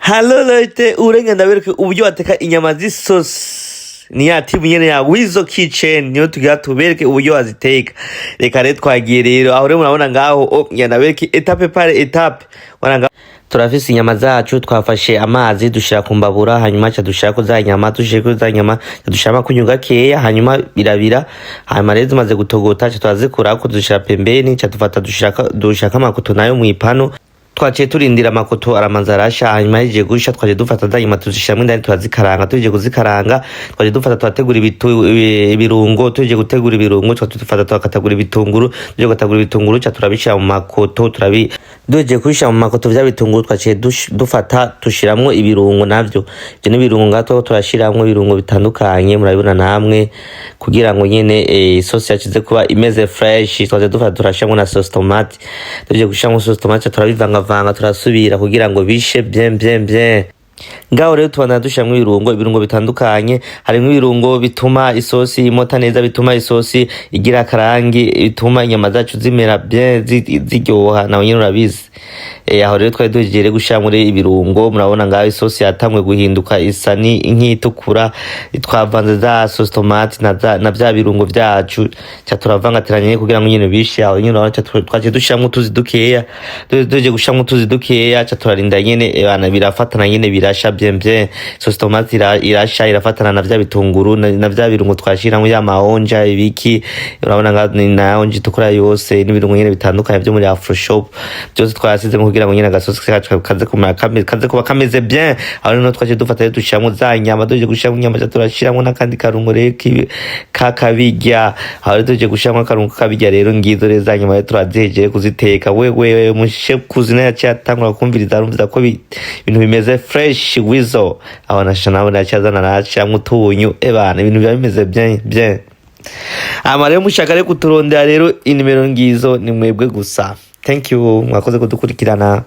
Halo Leute, urenga ndabereka uburyo wateka inyama z'isosi. Ni ya timu nyene ya Wizo Kitchen niyo tugira tubereke uburyo waziteka. Reka rero twagiye rero aho rero murabona ngaho ndabereke etape par etape. Waranga turafise inyama zacu twafashe amazi dushira ku mbabura hanyuma cha dushira ko za nyama dushira za nyama dushira kunyuga keya hanyuma birabira hanyuma rero tumaze gutogota cha twazikura ko dushira pembeni cha tufata dushira amakoto nayo mu ipano twaciye turindira amakoto aramanza arasha hanyuma yije gusha twaje dufata za nyama tuzishira mwindani turazikaranga tuje kuzikaranga twaje dufata twategura ibirungo tuje gutegura ibirungo twatufata twakatagura ibitunguru tuje gutagura ibitunguru cha turabishira mu makoto duje kushira mu makoto vya bitunguru twaciye dufata tushiramwo ibirungo navyo je n'ibirungo gato turashiramwo ibirungo bitandukanye murabibona namwe kugira ngo nyene sauce yacize kuba imeze fresh twaje dufata turashiramwo na sauce tomate tuje gushiramo sauce tomate turabivanga turasubira kugira ngo bishe bien ngaho rero tubana dushamwe ibirungo bitandukanye harimo ibirungo bituma isosi imota neza bituma isosi igira karangi bituma inyama zacu zimera bien ziryoha nawe nyine urabizi aho rero twari dugere gushamure ibirungo murabona ngaho isosi yatamwe guhinduka isa ni nk'itukura twavanze za sauce tomate na bya birungo byacu cya turavangatiranye kugira ngo nyine bishe aho nyine urabona twaje dushamwe tuzi dukeya duje gushamwe tuzi dukeya cya turarinda nyine bana birafatana nyine birasha bien sauce tomate irasha irafatana na vya bitunguru na vya birungo twashiramo ya maonja ibiki urabona ngaho ni na onji tukura yose n'ibirungo nyine bitandukanye byo muri Afro Shop byose twasize kugira ngo nyine gasosi kacu kaze kuba kameze bien aho no twaje dufata dushiramo za nyama duje gushiramo nyama turashiramo nakandi karungo reki kakabijya aho duje gushiramo karungo kabijya rero ngizo reza za nyama turazeje kuziteka wewe mu chef kuzina yacyatangura kumviriza arumviza ko ibintu bimeze fresh Wizo abanashana banachazana nacamwe utunyu ebana ibintu bimeze bien rero mushaka kuturondera rero inimero ngizo ni mwebwe gusa. Thank you mwakoze kudukurikirana.